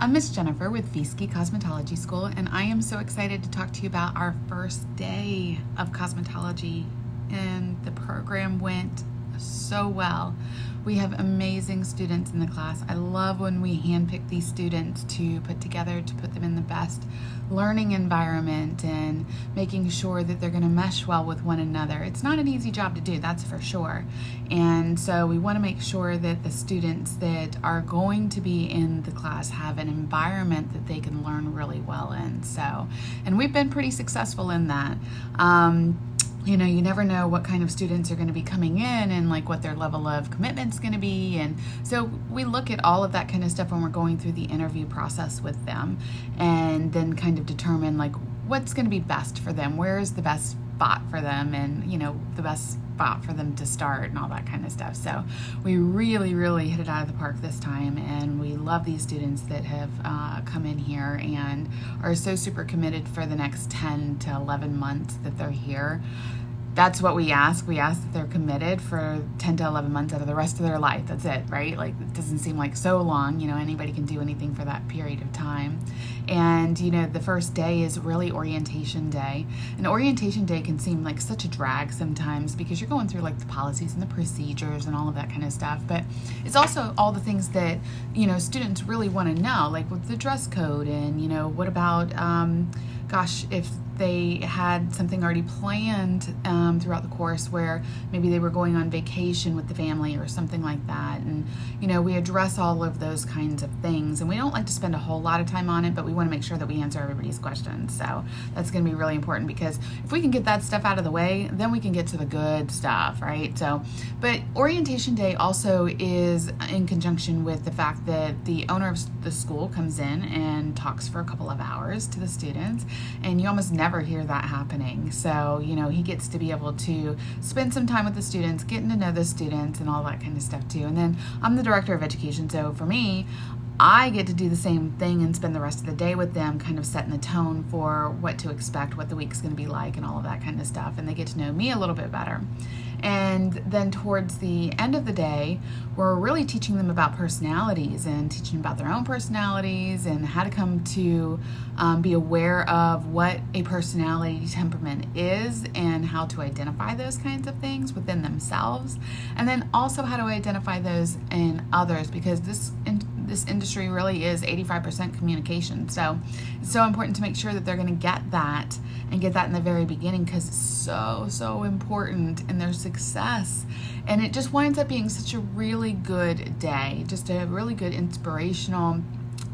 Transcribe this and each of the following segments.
I'm Ms Jennifer with Cosmetology School, and I am so excited to talk to you about our first day of cosmetology. And the program went so well. We have amazing students in the class. I love when we handpick these students to put together, to put them in the best learning environment and making sure that they're going to mesh well with one another. It's not an easy job to do, that's for sure. And so we want to make sure that the students that are going to be in the class have an environment that they can learn really well in. And we've been pretty successful in that. You know, you never know what kind of students are going to be coming in and like what their level of commitment is going to be. And so we look at all of that kind of stuff when we're going through the interview process with them, and then kind of determine like what's going to be best for them, where is the best spot for them, and, you know, the best spot for them to start and all that kind of stuff. So we really hit it out of the park this time, and we love these students that have come in here and are so super committed for the next 10 to 11 months that they're here. That's what we ask. We ask that they're committed for 10 to 11 months out of the rest of their life. That's it, right? Like, it doesn't seem like so long. You know, anybody can do anything for that period of time. And, you know, the first day is really orientation day. And orientation day can seem like such a drag sometimes because you're going through like the policies and the procedures and all of that kind of stuff. But it's also all the things that, you know, students really want to know, like with the dress code and, you know, what about, gosh, if they had something already planned throughout the course where maybe they were going on vacation with the family or something like that. And, you know, we address all of those kinds of things. And we don't like to spend a whole lot of time on it, but we want to make sure that we answer everybody's questions. So that's going to be really important, because if we can get that stuff out of the way, then we can get to the good stuff, right? So, but orientation day also is in conjunction with the fact that the owner of the school comes in and talks for a couple of hours to the students, and you almost never hear that happening. So, you know, he gets to be able to spend some time with the students, getting to know the students and all that kind of stuff too. And then I'm the director of education, so for me, I get to do the same thing and spend the rest of the day with them, kind of setting the tone for what to expect, what the week's going to be like, and all of that kind of stuff. And they get to know me a little bit better. And then towards the end of the day, we're really teaching them about personalities and teaching about their own personalities and how to come to be aware of what a personality temperament is and how to identify those kinds of things within themselves. And then also how to identify those in others, because this industry really is 85% communication. So it's so important to make sure that they're going to get that and get that in the very beginning, because it's so important in their success. And it just winds up being such a really good day, just a really good inspirational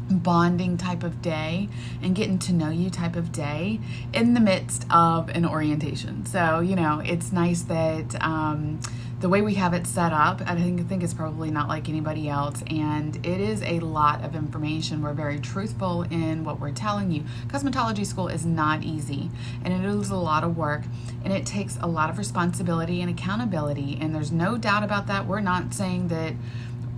bonding type of day and getting to know you type of day in the midst of an orientation. So, you know, it's nice that the way we have it set up, I think it's probably not like anybody else, and it is a lot of information. We're very truthful in what we're telling you. Cosmetology school is not easy, and it is a lot of work, and it takes a lot of responsibility and accountability, and there's no doubt about that. We're not saying that,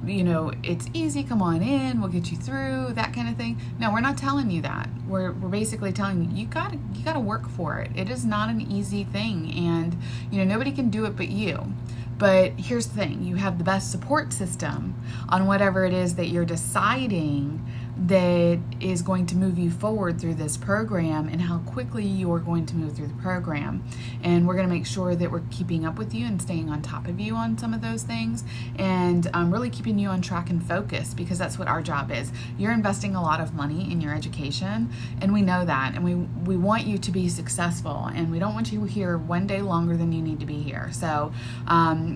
you know, it's easy, come on in, we'll get you through, that kind of thing. No, we're not telling you that. We're basically telling you, you gotta work for it. It is not an easy thing, and, you know, nobody can do it but you. But here's the thing, you have the best support system on whatever it is that you're deciding that is going to move you forward through this program and how quickly you are going to move through the program. And we're going to make sure that we're keeping up with you and staying on top of you on some of those things, and really keeping you on track and focused, because that's what our job is. You're investing a lot of money in your education, and we know that, and we want you to be successful, and we don't want you here one day longer than you need to be here. So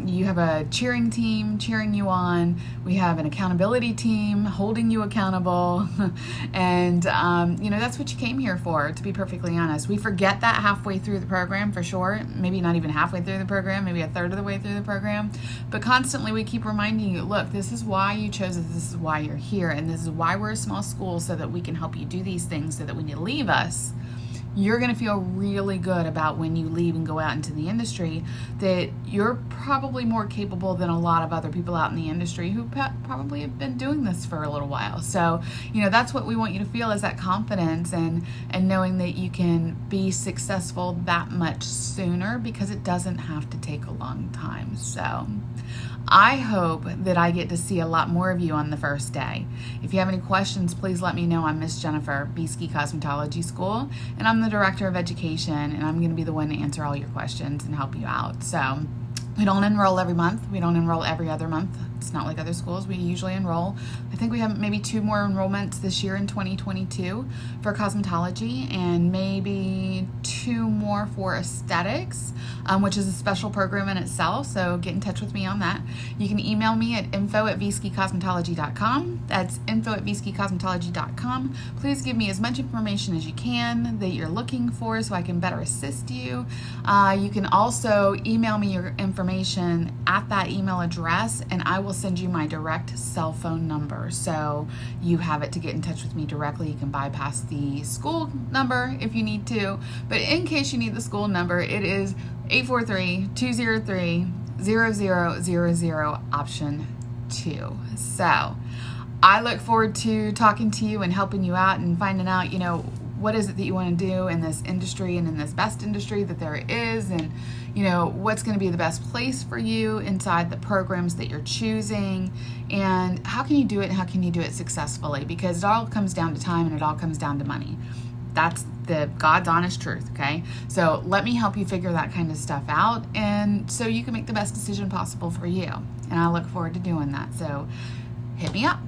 you have a cheering team cheering you on. We have an accountability team holding you accountable. And, you know, that's what you came here for, to be perfectly honest. We forget that halfway through the program, for sure. Maybe not even halfway through the program, maybe a third of the way through the program. But constantly we keep reminding you, look, this is why you chose it, this is why you're here, and this is why we're a small school, so that we can help you do these things, so that when you leave us, you're going to feel really good about when you leave and go out into the industry, that you're probably more capable than a lot of other people out in the industry who probably have been doing this for a little while. So, you know, that's what we want you to feel, is that confidence and knowing that you can be successful that much sooner, because it doesn't have to take a long time. So I hope that I get to see a lot more of you on the first day. If you have any questions, please let me know. I'm Ms. Jennifer, Bieske Cosmetology School, and I'm the Director of Education, and I'm going to be the one to answer all your questions and help you out. So we don't enroll every month. We don't enroll every other month. It's not like other schools. We usually enroll. I think we have maybe 2 more enrollments this year in 2022 for cosmetology, and maybe 2 more for aesthetics, which is a special program in itself. So get in touch with me on that. You can email me at info@vieskecosmetology.com. That's info@vieskecosmetology.com. Please give me as much information as you can that you're looking for so I can better assist you. You can also email me your information at that email address, and I will send you my direct cell phone number so you have it to get in touch with me directly. You can bypass the school number if you need to, but in case you need the school number, it is 843-203-0000 option 2. So I look forward to talking to you and helping you out and finding out, what is it that you want to do in this industry and in this best industry that there is, and what's going to be the best place for you inside the programs that you're choosing, and how can you do it and how can you do it successfully, because it all comes down to time and it all comes down to money. That's the God's honest truth, okay? So let me help you figure that kind of stuff out, and so you can make the best decision possible for you, and I look forward to doing that. So hit me up.